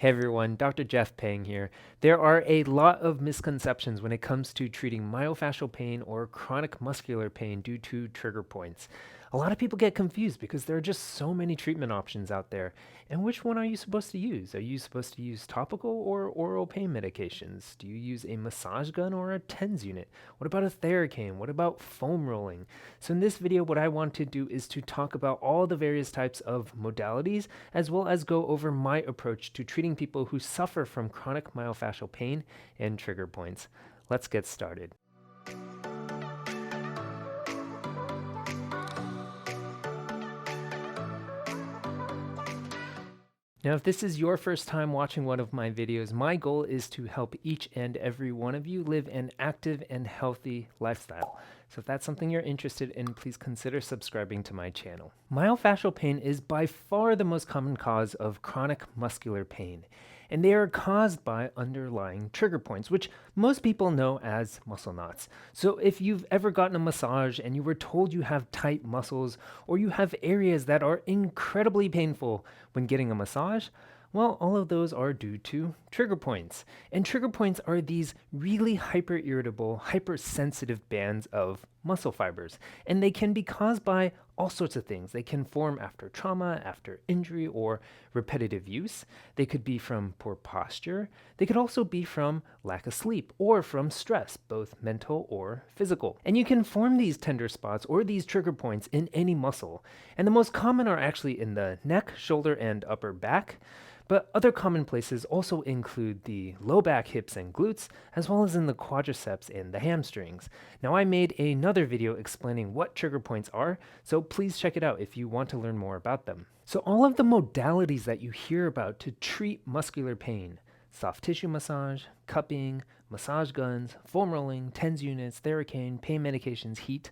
Hey everyone, Dr. Jeff Peng here. There are a lot of misconceptions when it comes to treating myofascial pain or chronic muscular pain due to trigger points. A lot of people get confused because there are just so many treatment options out there. And which one are you supposed to use? Are you supposed to use topical or oral pain medications? Do you use a massage gun or a TENS unit? What about a Theracane? What about foam rolling? So in this video, what I want to do is to talk about all the various types of modalities, as well as go over my approach to treating people who suffer from chronic myofascial pain and trigger points. Let's get started. Now, if this is your first time watching one of my videos, my goal is to help each and every one of you live an active and healthy lifestyle. So if that's something you're interested in, please consider subscribing to my channel. Myofascial pain is by far the most common cause of chronic muscular pain, and they are caused by underlying trigger points, which most people know as muscle knots. So if you've ever gotten a massage and you were told you have tight muscles, or you have areas that are incredibly painful when getting a massage, well, all of those are due to trigger points. And trigger points are these really hyper-irritable, hypersensitive bands of muscle fibers. And they can be caused by all sorts of things. They can form after trauma, after injury, or repetitive use. They could be from poor posture. They could also be from lack of sleep or from stress, both mental or physical. And you can form these tender spots or these trigger points in any muscle. And the most common are actually in the neck, shoulder, and upper back. But other common places also include the low back, hips, and glutes, as well as in the quadriceps and the hamstrings. Now, I made another video explaining what trigger points are, so please check it out if you want to learn more about them. So all of the modalities that you hear about to treat muscular pain, soft tissue massage, cupping, massage guns, foam rolling, TENS units, Theracane, pain medications, heat,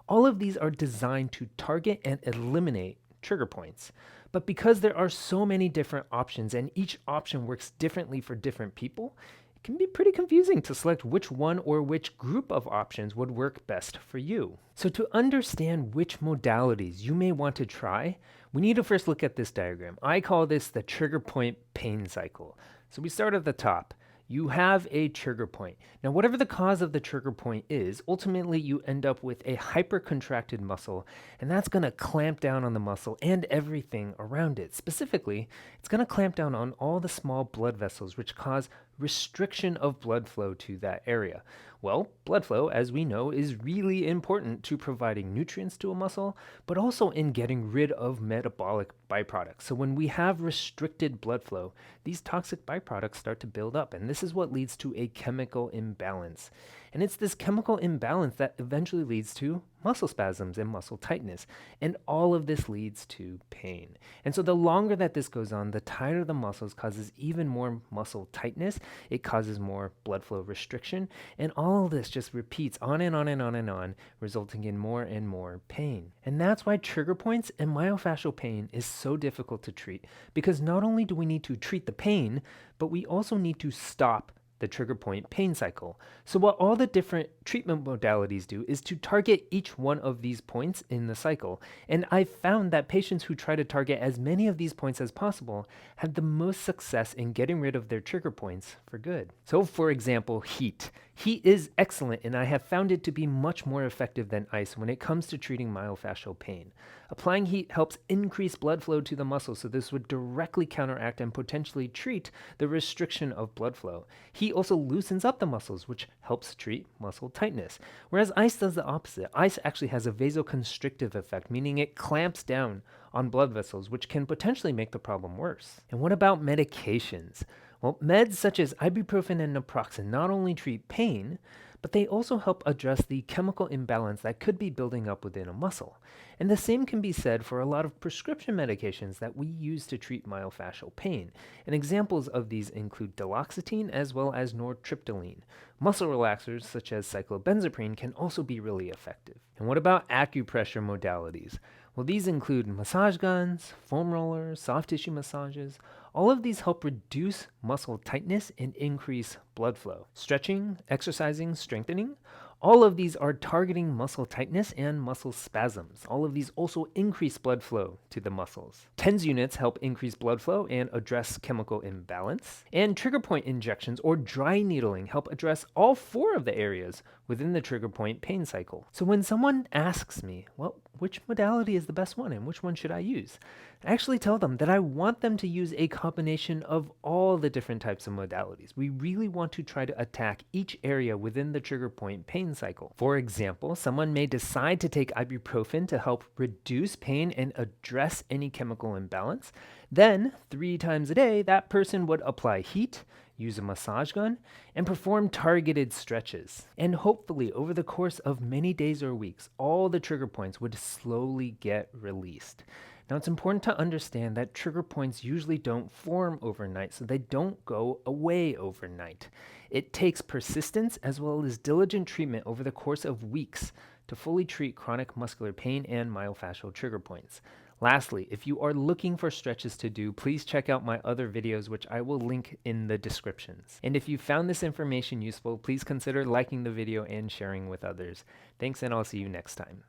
all of these are designed to target and eliminate trigger points. But because there are so many different options and each option works differently for different people, it can be pretty confusing to select which one or which group of options would work best for you. So to understand which modalities you may want to try, we need to first look at this diagram. I call this the trigger point pain cycle. So we start at the top. You have a trigger point. Now, whatever the cause of the trigger point is, ultimately you end up with a hypercontracted muscle, and that's going to clamp down on the muscle and everything around it. Specifically, it's going to clamp down on all the small blood vessels, which cause restriction of blood flow to that area. Well, blood flow, as we know, is really important to providing nutrients to a muscle, but also in getting rid of metabolic byproducts. So when we have restricted blood flow, these toxic byproducts start to build up, and this is what leads to a chemical imbalance. And it's this chemical imbalance that eventually leads to muscle spasms and muscle tightness. And all of this leads to pain. And so the longer that this goes on, the tighter the muscles causes even more muscle tightness. It causes more blood flow restriction. And all of this just repeats on and on and on and on, resulting in more and more pain. And that's why trigger points and myofascial pain is so difficult to treat, because not only do we need to treat the pain, but we also need to stop the trigger point pain cycle. So what all the different treatment modalities do is to target each one of these points in the cycle. And I've found that patients who try to target as many of these points as possible have the most success in getting rid of their trigger points for good. So for example, heat. Heat is excellent, and I have found it to be much more effective than ice when it comes to treating myofascial pain. Applying heat helps increase blood flow to the muscle, so this would directly counteract and potentially treat the restriction of blood flow. Heat also loosens up the muscles, which helps treat muscle tightness, whereas ice does the opposite. Ice actually has a vasoconstrictive effect, meaning it clamps down on blood vessels, which can potentially make the problem worse. And what about medications? Well, meds such as ibuprofen and naproxen not only treat pain, but they also help address the chemical imbalance that could be building up within a muscle. And the same can be said for a lot of prescription medications that we use to treat myofascial pain. And examples of these include duloxetine as well as nortriptyline. Muscle relaxers such as cyclobenzaprine can also be really effective. And what about acupressure modalities? Well, these include massage guns, foam rollers, soft tissue massages. All of these help reduce muscle tightness and increase blood flow. Stretching, exercising, strengthening, All of these are targeting muscle tightness and muscle spasms. All of these also increase blood flow to the muscles. TENS units help increase blood flow and address chemical imbalance. And trigger point injections or dry needling help address all 4 of the areas within the trigger point pain cycle. So when someone asks me, well, which modality is the best one and which one should I use? I actually tell them that I want them to use a combination of all the different types of modalities. We really want to try to attack each area within the trigger point pain cycle. For example, someone may decide to take ibuprofen to help reduce pain and address any chemical imbalance. Then, 3 times a day, that person would apply heat, use a massage gun, and perform targeted stretches. And hopefully, over the course of many days or weeks, all the trigger points would slowly get released. Now, it's important to understand that trigger points usually don't form overnight, so they don't go away overnight. It takes persistence as well as diligent treatment over the course of weeks to fully treat chronic muscular pain and myofascial trigger points. Lastly, if you are looking for stretches to do, please check out my other videos, which I will link in the descriptions. And if you found this information useful, please consider liking the video and sharing with others. Thanks, and I'll see you next time.